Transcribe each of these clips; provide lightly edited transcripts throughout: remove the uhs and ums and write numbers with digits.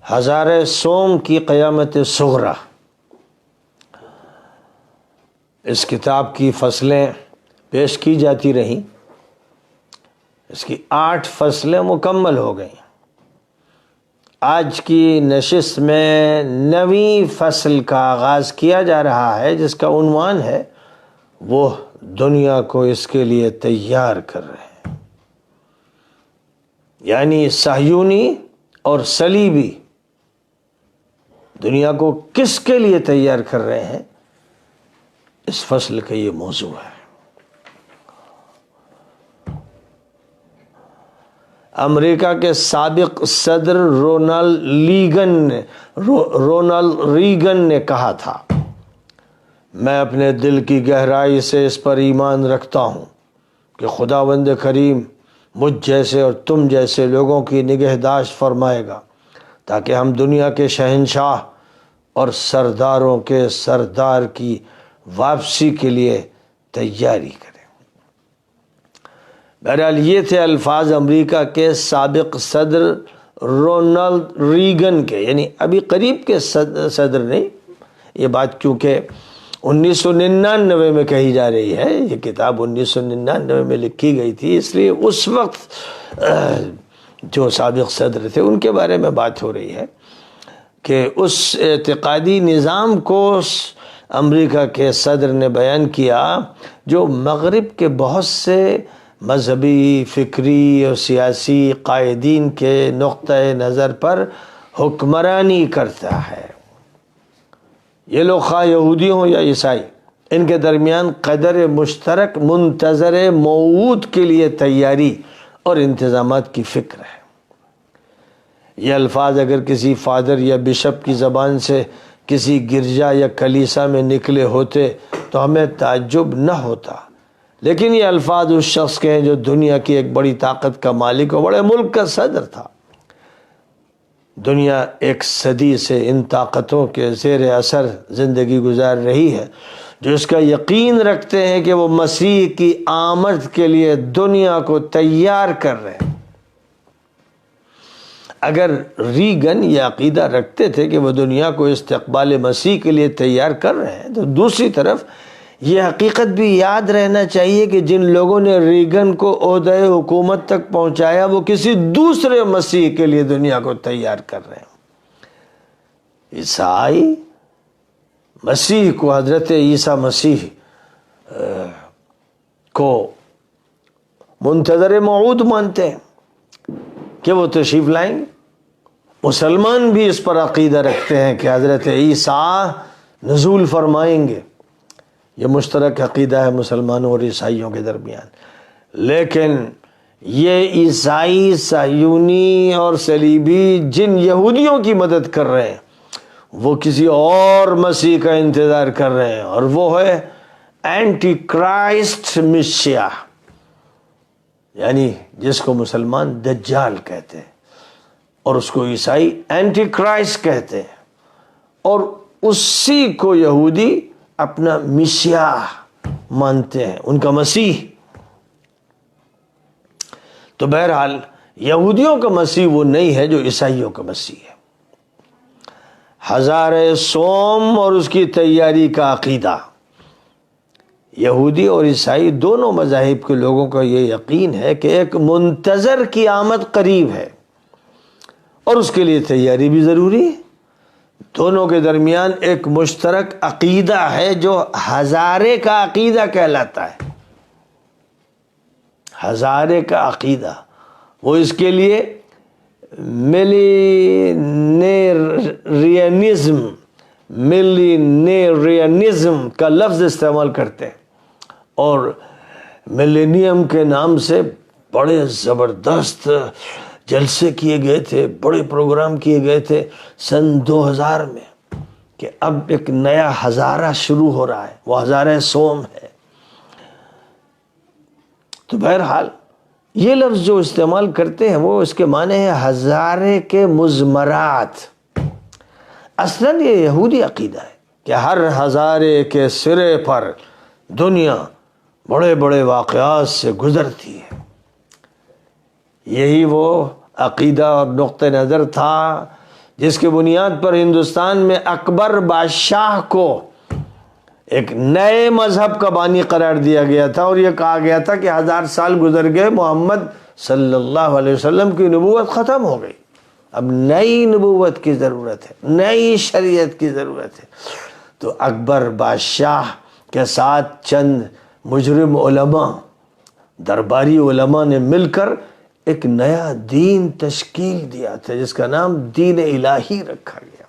ہزارہ سوم کی قیامت صغری، اس کتاب کی فصلیں پیش کی جاتی رہیں، اس کی 8 فصلیں مکمل ہو گئیں۔ آج کی نشست میں 9ویں فصل کا آغاز کیا جا رہا ہے، جس کا عنوان ہے وہ دنیا کو اس کے لیے تیار کر رہے ہیں۔ یعنی صہیونی اور صلیبی دنیا کو کس کے لیے تیار کر رہے ہیں، اس فصل کا یہ موضوع ہے۔ امریکہ کے سابق صدر رونالڈ ریگن نے کہا تھا، میں اپنے دل کی گہرائی سے اس پر ایمان رکھتا ہوں کہ خداوند کریم مجھ جیسے اور تم جیسے لوگوں کی نگہداشت فرمائے گا تاکہ ہم دنیا کے شہنشاہ اور سرداروں کے سردار کی واپسی کے لیے تیاری کریں۔ بہرحال یہ تھے الفاظ امریکہ کے سابق صدر رونالڈ ریگن کے، یعنی ابھی قریب کے صدر نہیں۔ یہ بات چونکہ 1999 میں کہی جا رہی ہے، یہ کتاب 1999 میں لکھی گئی تھی، اس لیے اس وقت جو سابق صدر تھے ان کے بارے میں بات ہو رہی ہے کہ اس اعتقادی نظام کو امریکہ کے صدر نے بیان کیا جو مغرب کے بہت سے مذہبی، فکری اور سیاسی قائدین کے نقطۂ نظر پر حکمرانی کرتا ہے۔ یہ لوگ خواہ یہودی ہوں یا عیسائی، ان کے درمیان قدر مشترک منتظر موعود کے لیے تیاری اور انتظامات کی فکر ہے۔ یہ الفاظ اگر کسی فادر یا بشپ کی زبان سے کسی گرجا یا کلیسا میں نکلے ہوتے تو ہمیں تعجب نہ ہوتا، لیکن یہ الفاظ اس شخص کے ہیں جو دنیا کی ایک بڑی طاقت کا مالک اور بڑے ملک کا صدر تھا۔ دنیا ایک صدی سے ان طاقتوں کے زیر اثر زندگی گزار رہی ہے جو اس کا یقین رکھتے ہیں کہ وہ مسیح کی آمد کے لیے دنیا کو تیار کر رہے ہیں۔ اگر ریگن یہ عقیدہ رکھتے تھے کہ وہ دنیا کو استقبال مسیح کے لیے تیار کر رہے ہیں، تو دوسری طرف یہ حقیقت بھی یاد رہنا چاہیے کہ جن لوگوں نے ریگن کو عہدہ حکومت تک پہنچایا وہ کسی دوسرے مسیح کے لیے دنیا کو تیار کر رہے ہیں۔ عیسائی مسیح کو، حضرت عیسیٰ مسیح کو منتظر موعود مانتے ہیں کہ وہ تشریف لائیں گے۔ مسلمان بھی اس پر عقیدہ رکھتے ہیں کہ حضرت عیسیٰ نزول فرمائیں گے۔ یہ مشترک عقیدہ ہے مسلمانوں اور عیسائیوں کے درمیان، لیکن یہ عیسائی، صہیونی اور صلیبی جن یہودیوں کی مدد کر رہے ہیں وہ کسی اور مسیح کا انتظار کر رہے ہیں، اور وہ ہے اینٹی کرائسٹ مسیح، یعنی جس کو مسلمان دجال کہتے ہیں اور اس کو عیسائی اینٹی کرائسٹ کہتے ہیں، اور اسی کو یہودی اپنا مسیح مانتے ہیں، ان کا مسیح۔ تو بہرحال یہودیوں کا مسیح وہ نہیں ہے جو عیسائیوں کا مسیح ہے۔ ہزارہ سوم اور اس کی تیاری کا عقیدہ، یہودی اور عیسائی دونوں مذاہب کے لوگوں کا یہ یقین ہے کہ ایک منتظر کی آمد قریب ہے اور اس کے لیے تیاری بھی ضروری ہے۔ دونوں کے درمیان ایک مشترک عقیدہ ہے جو ہزارے کا عقیدہ کہلاتا ہے۔ ہزارے کا عقیدہ، وہ اس کے لیے ملینیرینزم کا لفظ استعمال کرتے ہیں، اور ملینیم کے نام سے بڑے زبردست جلسے کیے گئے تھے، بڑے پروگرام کیے گئے تھے سن 2000 میں کہ اب ایک نیا ہزارہ شروع ہو رہا ہے، وہ ہزارہ سوم ہے۔ تو بہرحال یہ لفظ جو استعمال کرتے ہیں وہ اس کے معنی ہے ہزارے کے مضمرات۔ اصلاً یہ یہودی عقیدہ ہے کہ ہر ہزارے کے سرے پر دنیا بڑے بڑے واقعات سے گزرتی ہے۔ یہی وہ عقیدہ اور نقطہ نظر تھا جس کی بنیاد پر ہندوستان میں اکبر بادشاہ کو ایک نئے مذہب کا بانی قرار دیا گیا تھا، اور یہ کہا گیا تھا کہ 1000 سال گزر گئے، محمد صلی اللہ علیہ وسلم کی نبوت ختم ہو گئی، اب نئی نبوت کی ضرورت ہے، نئی شریعت کی ضرورت ہے۔ تو اکبر بادشاہ کے ساتھ چند مجرم علماء، درباری علماء نے مل کر ایک نیا دین تشکیل دیا تھا جس کا نام دین الہی رکھا گیا،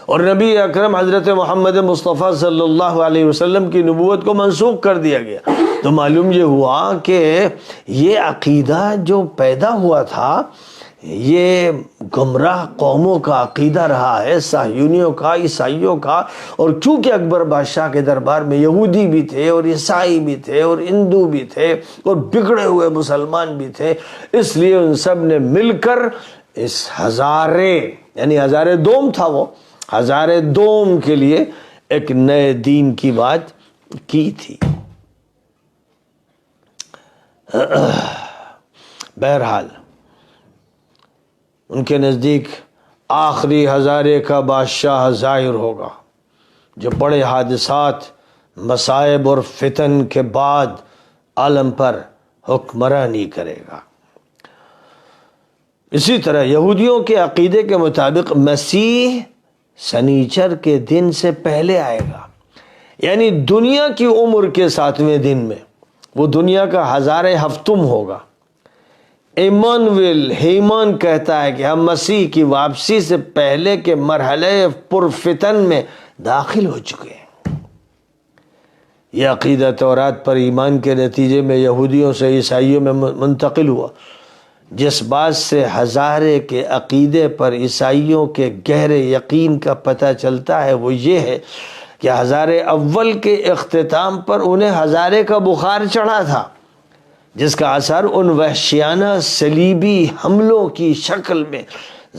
اور نبی اکرم حضرت محمد مصطفیٰ صلی اللہ علیہ وسلم کی نبوت کو منسوخ کر دیا گیا۔ تو معلوم یہ ہوا کہ یہ عقیدہ جو پیدا ہوا تھا یہ گمراہ قوموں کا عقیدہ رہا ہے، صہیونیوں کا، عیسائیوں کا، اور چونکہ اکبر بادشاہ کے دربار میں یہودی بھی تھے اور عیسائی بھی تھے اور ہندو بھی تھے اور بگڑے ہوئے مسلمان بھی تھے، اس لیے ان سب نے مل کر اس ہزارے، یعنی ہزارے دوم تھا، وہ ہزارے دوم کے لیے ایک نئے دین کی بات کی تھی۔ بہرحال ان کے نزدیک آخری ہزارے کا بادشاہ ظاہر ہوگا جو بڑے حادثات، مصائب اور فتن کے بعد عالم پر حکمرانی کرے گا۔ اسی طرح یہودیوں کے عقیدے کے مطابق مسیح سنیچر کے دن سے پہلے آئے گا، یعنی دنیا کی عمر کے 7ویں دن میں وہ دنیا کا 1000 ہفتم ہوگا۔ ایمانویل ہیمان کہتا ہے کہ ہم مسیح کی واپسی سے پہلے کے مرحلے پرفتن میں داخل ہو چکے ہیں۔ یہ عقیدہ تورات پر ایمان کے نتیجے میں یہودیوں سے عیسائیوں میں منتقل ہوا۔ جس بات سے ہزارے کے عقیدے پر عیسائیوں کے گہرے یقین کا پتہ چلتا ہے وہ یہ ہے کہ ہزارے اول کے اختتام پر انہیں ہزارے کا بخار چڑھا تھا، جس کا اثر ان وحشیانہ صلیبی حملوں کی شکل میں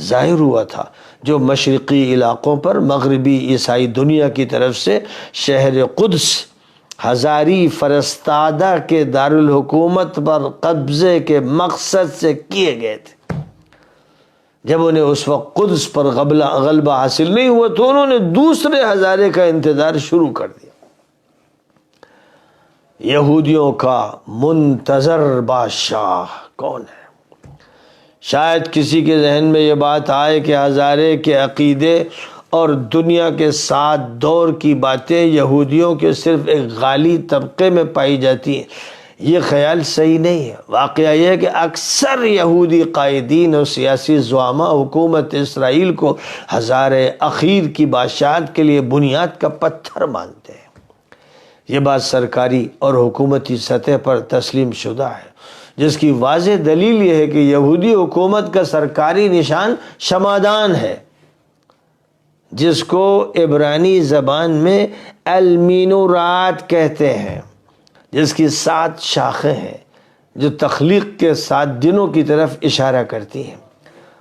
ظاہر ہوا تھا جو مشرقی علاقوں پر مغربی عیسائی دنیا کی طرف سے شہر قدس ہزاری فرستادہ کے دارالحکومت پر قبضے کے مقصد سے کیے گئے تھے۔ جب انہیں اس وقت قدس پر غلبہ حاصل نہیں ہوا تو انہوں نے دوسرے ہزارے کا انتظار شروع کر دیا۔ یہودیوں کا منتظر بادشاہ کون ہے؟ شاید کسی کے ذہن میں یہ بات آئے کہ ہزارے کے عقیدے اور دنیا کے 7 دور کی باتیں یہودیوں کے صرف ایک غالی طبقے میں پائی جاتی ہیں۔ یہ خیال صحیح نہیں ہے۔ واقعہ یہ ہے کہ اکثر یہودی قائدین اور سیاسی زعماء حکومت اسرائیل کو ہزارے اخیر کی بادشاہت کے لیے بنیاد کا پتھر مانتے ہیں۔ یہ بات سرکاری اور حکومتی سطح پر تسلیم شدہ ہے، جس کی واضح دلیل یہ ہے کہ یہودی حکومت کا سرکاری نشان شمعدان ہے، جس کو عبرانی زبان میں المینورات کہتے ہیں، جس کی 7 شاخیں ہیں جو تخلیق کے 7 دنوں کی طرف اشارہ کرتی ہیں۔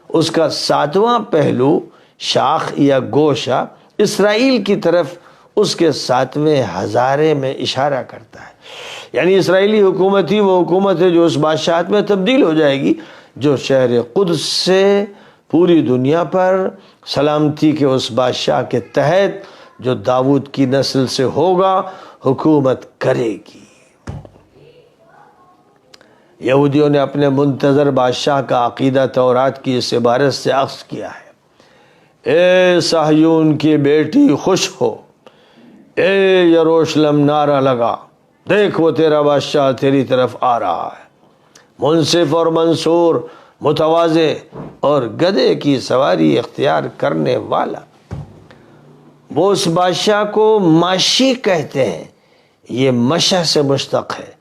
اس کا 7واں پہلو، شاخ یا گوشہ، اسرائیل کی طرف اس کے 7ویں ہزارے میں اشارہ کرتا ہے، یعنی اسرائیلی حکومت ہی وہ حکومت ہے جو اس بادشاہت میں تبدیل ہو جائے گی جو شہر قدس سے پوری دنیا پر سلامتی کے اس بادشاہ کے تحت جو داؤد کی نسل سے ہوگا حکومت کرے گی۔ یہودیوں نے اپنے منتظر بادشاہ کا عقیدہ تورات کی اس عبارت سے اخذ کیا ہے: اے صہیون کی بیٹی خوش ہو، اے یروشلم نعرہ لگا، دیکھ وہ تیرا بادشاہ تیری طرف آ رہا ہے، منصف اور منصور، متواضع اور گدھے کی سواری اختیار کرنے والا۔ وہ اس بادشاہ کو ماشی کہتے ہیں، یہ مشہ سے مشتق ہے،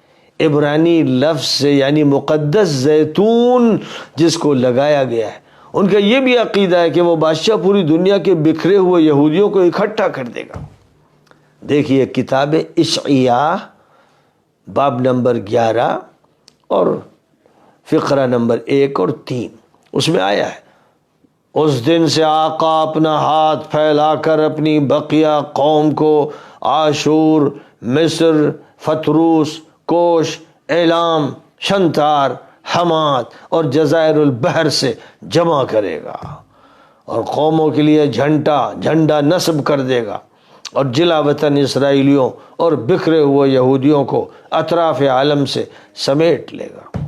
عبرانی لفظ سے، یعنی مقدس زیتون جس کو لگایا گیا ہے۔ ان کا یہ بھی عقیدہ ہے کہ وہ بادشاہ پوری دنیا کے بکھرے ہوئے یہودیوں کو اکٹھا کر دے گا۔ دیکھیے کتاب اشعیاء باب نمبر 11 اور فقرہ نمبر 1 اور 3، اس میں آیا ہے: اس دن سے آقا اپنا ہاتھ پھیلا کر اپنی بقیہ قوم کو آشور، مصر، فتروس، کوش، ایلام، شنتار، حمات اور جزائر البحر سے جمع کرے گا۔ اور قوموں کے لیے جھنڈا نصب کر دے گا اور جلا وطن اسرائیلیوں اور بکھرے ہوئے یہودیوں کو اطراف عالم سے سمیٹ لے گا۔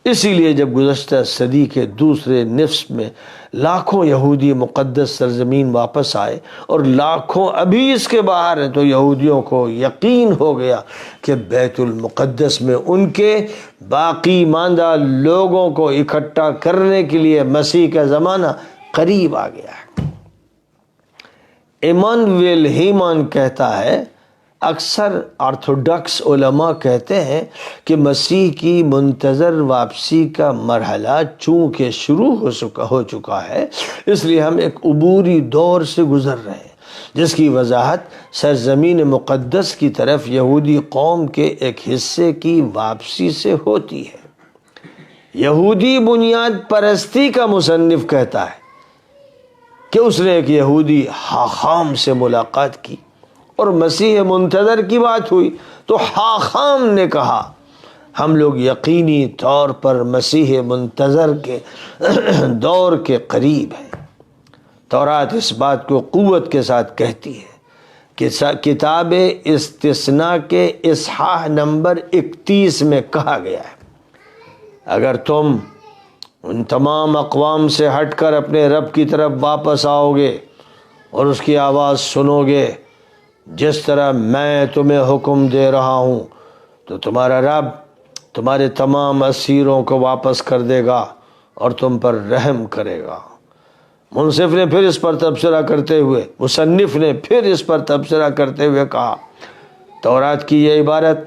اسی لیے جب گزشتہ صدی کے دوسرے نصف میں لاکھوں یہودی مقدس سرزمین واپس آئے اور لاکھوں ابھی اس کے باہر ہیں، تو یہودیوں کو یقین ہو گیا کہ بیت المقدس میں ان کے باقی ماندہ لوگوں کو اکٹھا کرنے کے لیے مسیح کا زمانہ قریب آ گیا ہے۔ ایمانویل ہیمان کہتا ہے، اکثر آرتھوڈکس علماء کہتے ہیں کہ مسیح کی منتظر واپسی کا مرحلہ چونکہ شروع ہو چکا ہے، اس لیے ہم ایک عبوری دور سے گزر رہے ہیں، جس کی وضاحت سرزمین مقدس کی طرف یہودی قوم کے ایک حصے کی واپسی سے ہوتی ہے۔ یہودی بنیاد پرستی کا مصنف کہتا ہے کہ اس نے ایک یہودی حاخام سے ملاقات کی اور مسیح منتظر کی بات ہوئی تو حاخام نے کہا، ہم لوگ یقینی طور پر مسیح منتظر کے دور کے قریب ہیں۔ تورات اس بات کو قوت کے ساتھ کہتی ہے کہ کتاب استثناء کے اصحاح نمبر 31 میں کہا گیا ہے، اگر تم ان تمام اقوام سے ہٹ کر اپنے رب کی طرف واپس آؤ گے اور اس کی آواز سنو گے جس طرح میں تمہیں حکم دے رہا ہوں، تو تمہارا رب تمہارے تمام اسیروں کو واپس کر دے گا اور تم پر رحم کرے گا۔ مصنف نے پھر اس پر تبصرہ کرتے ہوئے کہا، تورات کی یہ عبارت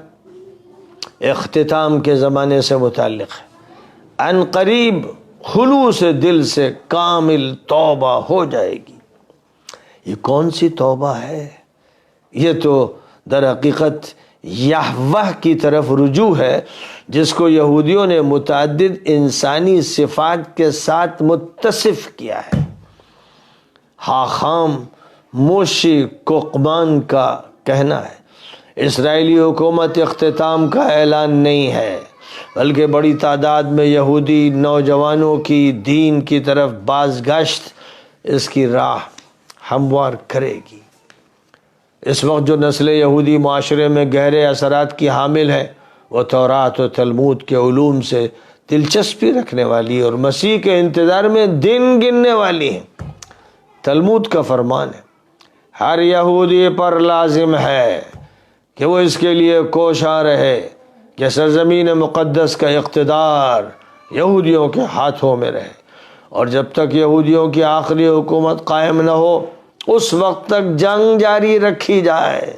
اختتام کے زمانے سے متعلق ہے، ان قریب خلوص دل سے کامل توبہ ہو جائے گی۔ یہ کون سی توبہ ہے؟ یہ تو در حقیقت یہوہ کی طرف رجوع ہے، جس کو یہودیوں نے متعدد انسانی صفات کے ساتھ متصف کیا ہے۔ حاخام موشی ققمان کا کہنا ہے، اسرائیلی حکومت اختتام کا اعلان نہیں ہے، بلکہ بڑی تعداد میں یہودی نوجوانوں کی دین کی طرف بازگشت اس کی راہ ہموار کرے گی۔ اس وقت جو نسل یہودی معاشرے میں گہرے اثرات کی حامل ہے، وہ تورات و تلمود کے علوم سے دلچسپی رکھنے والی اور مسیح کے انتظار میں دن گننے والی ہیں۔ تلمود کا فرمان ہے، ہر یہودی پر لازم ہے کہ وہ اس کے لیے کوشاں رہے کہ سرزمین مقدس کا اقتدار یہودیوں کے ہاتھوں میں رہے، اور جب تک یہودیوں کی آخری حکومت قائم نہ ہو اس وقت تک جنگ جاری رکھی جائے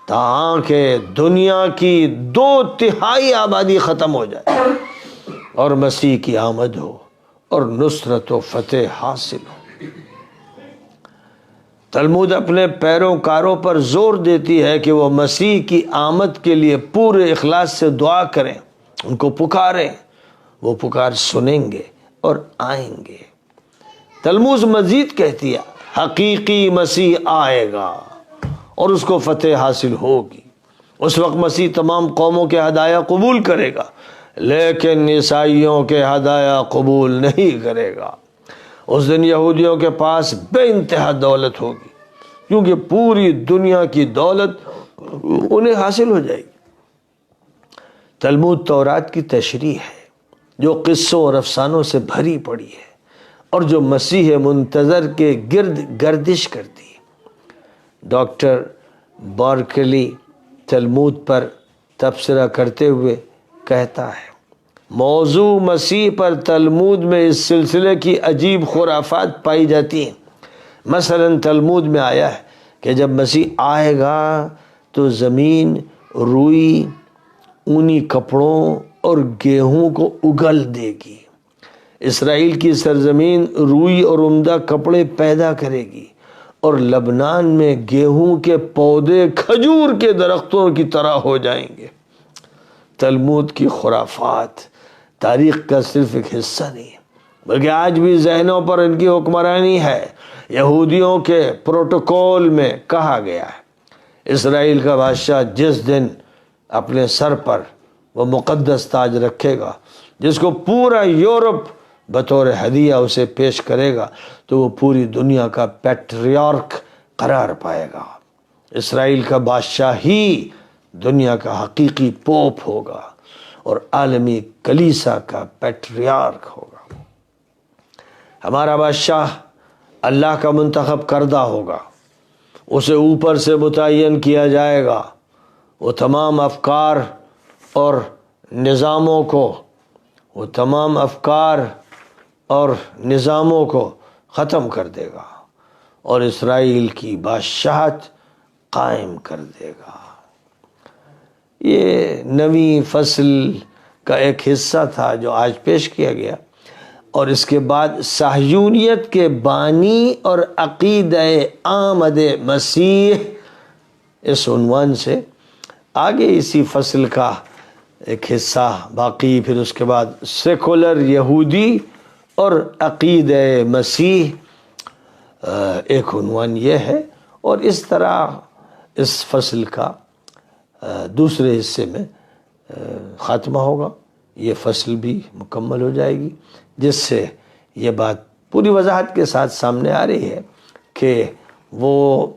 تاکہ دنیا کی 2/3 آبادی ختم ہو جائے اور مسیح کی آمد ہو اور نصرت و فتح حاصل ہو۔ تلمود اپنے پیروکاروں پر زور دیتی ہے کہ وہ مسیح کی آمد کے لیے پورے اخلاص سے دعا کریں، ان کو پکاریں، وہ پکار سنیں گے اور آئیں گے۔ تلمود مزید کہتی ہے، حقیقی مسیح آئے گا اور اس کو فتح حاصل ہوگی۔ اس وقت مسیح تمام قوموں کے ہدایہ قبول کرے گا، لیکن عیسائیوں کے ہدایہ قبول نہیں کرے گا۔ اس دن یہودیوں کے پاس بے انتہا دولت ہوگی، کیونکہ پوری دنیا کی دولت انہیں حاصل ہو جائے گی۔ تلمود تورات کی تشریح ہے جو قصوں اور افسانوں سے بھری پڑی ہے اور جو مسیح منتظر کے گرد گردش کرتی ہے۔ ڈاکٹر بارکلی تلمود پر تبصرہ کرتے ہوئے کہتا ہے، موضوع مسیح پر تلمود میں اس سلسلے کی عجیب خرافات پائی جاتی ہیں۔ مثلا تلمود میں آیا ہے کہ جب مسیح آئے گا تو زمین روئی، اونی کپڑوں اور گیہوں کو اگل دے گی۔ اسرائیل کی سرزمین روئی اور عمدہ کپڑے پیدا کرے گی اور لبنان میں گیہوں کے پودے کھجور کے درختوں کی طرح ہو جائیں گے۔ تلمود کی خرافات تاریخ کا صرف ایک حصہ نہیں ہے، بلکہ آج بھی ذہنوں پر ان کی حکمرانی ہے۔ یہودیوں کے پروٹوکول میں کہا گیا ہے، اسرائیل کا بادشاہ جس دن اپنے سر پر وہ مقدس تاج رکھے گا جس کو پورا یورپ بطور ہدیہ اسے پیش کرے گا تو وہ پوری دنیا کا پیٹریارک قرار پائے گا۔ اسرائیل کا بادشاہ ہی دنیا کا حقیقی پوپ ہوگا اور عالمی کلیسا کا پیٹریارک ہوگا۔ ہمارا بادشاہ اللہ کا منتخب کردہ ہوگا، اسے اوپر سے متعین کیا جائے گا، وہ تمام افکار اور نظاموں کو ختم کر دے گا اور اسرائیل کی بادشاہت قائم کر دے گا۔ یہ نویں فصل کا ایک حصہ تھا جو آج پیش کیا گیا، اور اس کے بعد صہیونیت کے بانی اور عقیدہ آمد مسیح اس عنوان سے آگے اسی فصل کا ایک حصہ باقی، پھر اس کے بعد سیکولر یہودی اور عقیدہ مسیح ایک عنوان یہ ہے، اور اس طرح اس فصل کا دوسرے حصے میں خاتمہ ہوگا۔ یہ فصل بھی مکمل ہو جائے گی، جس سے یہ بات پوری وضاحت کے ساتھ سامنے آ رہی ہے کہ وہ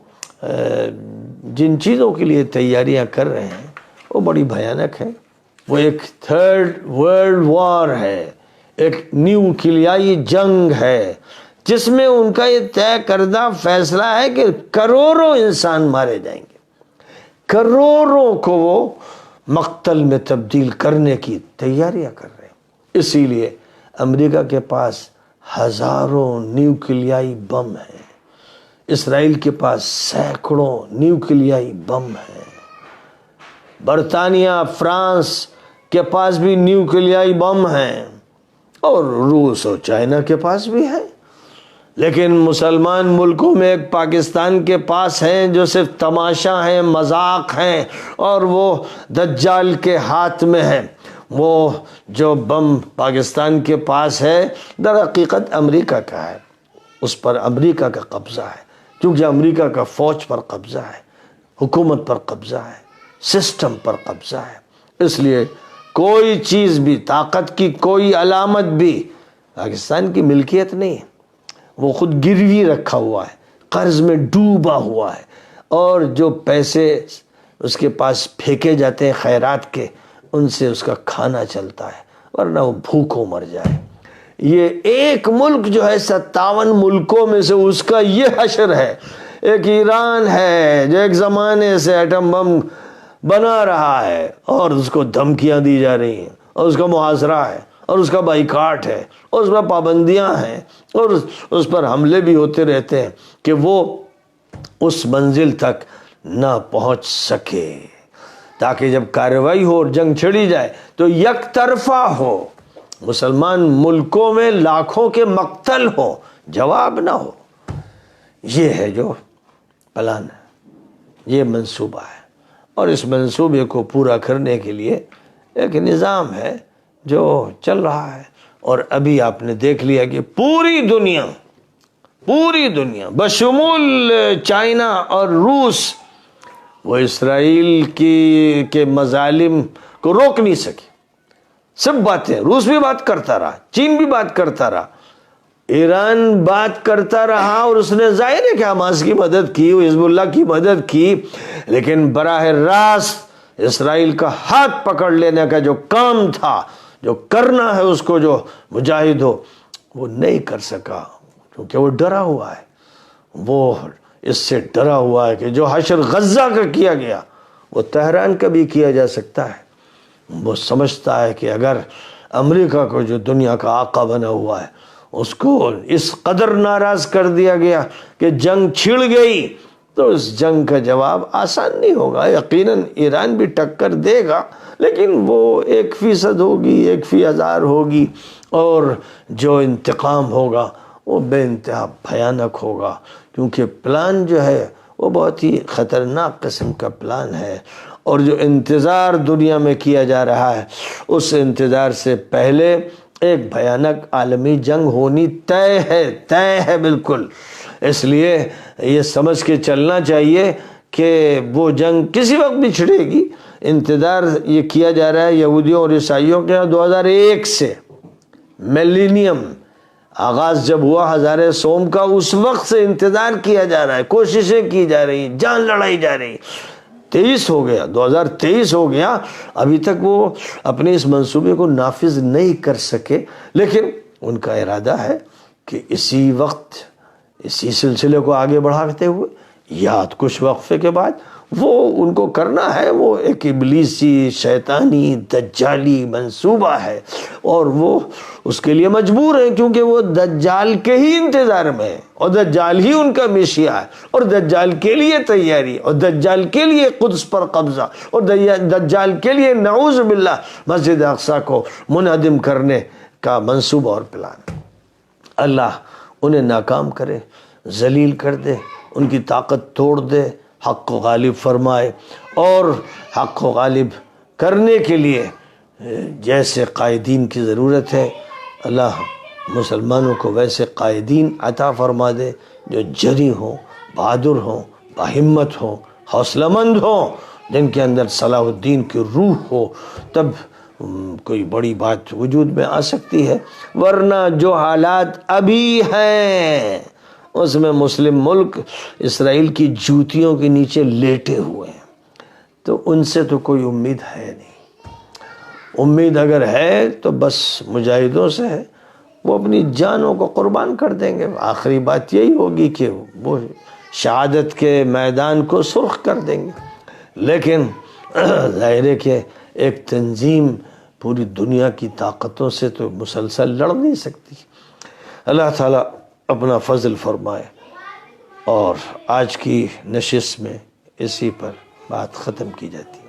جن چیزوں کے لیے تیاریاں کر رہے ہیں وہ بڑی بھیانک ہے۔ وہ ایک تھرڈ ورلڈ وار ہے، ایک نیوکلیائی جنگ ہے، جس میں ان کا یہ طے کردہ فیصلہ ہے کہ کروڑوں انسان مارے جائیں گے، کروڑوں کو وہ مقتل میں تبدیل کرنے کی تیاریاں کر رہے ہیں۔ اسی لیے امریکہ کے پاس ہزاروں نیوکلیائی بم ہیں، اسرائیل کے پاس سینکڑوں نیوکلیائی بم ہیں، برطانیہ فرانس کے پاس بھی نیوکلیائی بم ہیں، اور روس اور چائنا کے پاس بھی ہیں۔ لیکن مسلمان ملکوں میں ایک پاکستان کے پاس ہیں جو صرف تماشا ہیں، مذاق ہیں، اور وہ دجال کے ہاتھ میں ہیں۔ وہ جو بم پاکستان کے پاس ہے در حقیقت امریکہ کا ہے، اس پر امریکہ کا قبضہ ہے، کیونکہ امریکہ کا فوج پر قبضہ ہے، حکومت پر قبضہ ہے، سسٹم پر قبضہ ہے۔ اس لیے کوئی چیز بھی، طاقت کی کوئی علامت بھی پاکستان کی ملکیت نہیں ہے، وہ خود گروی رکھا ہوا ہے، قرض میں ڈوبا ہوا ہے، اور جو پیسے اس کے پاس پھینکے جاتے ہیں خیرات کے، ان سے اس کا کھانا چلتا ہے، ورنہ وہ بھوکوں مر جائے۔ یہ ایک ملک جو ہے 57 ملکوں میں سے اس کا یہ حشر ہے۔ ایک ایران ہے جو ایک زمانے سے ایٹم بم بنا رہا ہے اور اس کو دھمکیاں دی جا رہی ہیں، اور اس کا محاصرہ ہے، اور اس کا بائیکاٹ ہے، اور اس پر پابندیاں ہیں، اور اس پر حملے بھی ہوتے رہتے ہیں کہ وہ اس منزل تک نہ پہنچ سکے، تاکہ جب کارروائی ہو اور جنگ چھڑی جائے تو یک طرفہ ہو، مسلمان ملکوں میں لاکھوں کے مقتل ہو، جواب نہ ہو۔ یہ ہے جو پلان ہے، یہ منصوبہ ہے، اور اس منصوبے کو پورا کرنے کے لیے ایک نظام ہے جو چل رہا ہے۔ اور ابھی آپ نے دیکھ لیا کہ پوری دنیا بشمول چائنا اور روس، وہ اسرائیل کے مظالم کو روک نہیں سکے۔ سب باتیں، روس بھی بات کرتا رہا، چین بھی بات کرتا رہا، ایران بات کرتا رہا، اور اس نے ظاہر ہے کہ حماس کی مدد کی، حزب اللہ کی مدد کی، لیکن براہ راست اسرائیل کا ہاتھ پکڑ لینے کا جو کام تھا، جو کرنا ہے اس کو، جو مجاہد ہو، وہ نہیں کر سکا، کیونکہ وہ ڈرا ہوا ہے۔ وہ اس سے ڈرا ہوا ہے کہ جو حشر غزہ کا کیا گیا وہ تہران کا بھی کیا جا سکتا ہے۔ وہ سمجھتا ہے کہ اگر امریکہ کو، جو دنیا کا آقا بنا ہوا ہے، اس کو اس قدر ناراض کر دیا گیا کہ جنگ چھڑ گئی، تو اس جنگ کا جواب آسان نہیں ہوگا۔ یقیناً ایران بھی ٹکر دے گا، لیکن وہ 1% ہوگی، 1/1000 ہوگی، اور جو انتقام ہوگا وہ بے انتہا بھیانک ہوگا، کیونکہ پلان جو ہے وہ بہت ہی خطرناک قسم کا پلان ہے، اور جو انتظار دنیا میں کیا جا رہا ہے، اس انتظار سے پہلے ایک بھیانک عالمی جنگ ہونی طے ہے بالکل۔ اس لیے یہ سمجھ کے چلنا چاہیے کہ وہ جنگ کسی وقت بھی چھڑے گی۔ انتظار یہ کیا جا رہا ہے یہودیوں اور عیسائیوں کے 2001 سے، ملینیم آغاز جب ہوا ہزارے سوم کا اس وقت سے انتظار کیا جا رہا ہے، کوششیں کی جا رہی ہیں، جان لڑائی جا رہی، 23 ہو گیا، 2023 ہو گیا، ابھی تک وہ اپنے اس منصوبے کو نافذ نہیں کر سکے، لیکن ان کا ارادہ ہے کہ اسی وقت اسی سلسلے کو آگے بڑھاتے ہوئے یاد کچھ وقفے کے بعد وہ ان کو کرنا ہے، وہ ایک ابلیسی شیطانی دجالی منصوبہ ہے، اور وہ اس کے لیے مجبور ہیں کیونکہ وہ دجال کے ہی انتظار میں ہے، اور دجال ہی ان کا میشیا ہے، اور دجال کے لیے تیاری، اور دجال کے لیے قدس پر قبضہ، اور دجال کے لیے نعوذ باللہ مسجد اقصی کو منہدم کرنے کا منصوبہ اور پلان۔ اللہ انہیں ناکام کرے، ذلیل کر دے، ان کی طاقت توڑ دے، حق کو غالب فرمائے، اور حق کو غالب کرنے کے لیے جیسے قائدین کی ضرورت ہے، اللہ مسلمانوں کو ویسے قائدین عطا فرما دے جو جری ہوں، بہادر ہوں، باہمت ہوں، حوصلہ مند ہوں، جن کے اندر صلاح الدین کی روح ہو، تب کوئی بڑی بات وجود میں آ سکتی ہے، ورنہ جو حالات ابھی ہیں اس میں مسلم ملک اسرائیل کی جوتیوں کے نیچے لیٹے ہوئے ہیں، تو ان سے تو کوئی امید ہے نہیں۔ امید اگر ہے تو بس مجاہدوں سے ہے، وہ اپنی جانوں کو قربان کر دیں گے، آخری بات یہی ہوگی کہ وہ شہادت کے میدان کو سرخ کر دیں گے، لیکن ظاہر ہے کہ ایک تنظیم پوری دنیا کی طاقتوں سے تو مسلسل لڑ نہیں سکتی۔ اللہ تعالیٰ اپنا فضل فرمائے، اور آج کی نشست میں اسی پر بات ختم کی جاتی ہے۔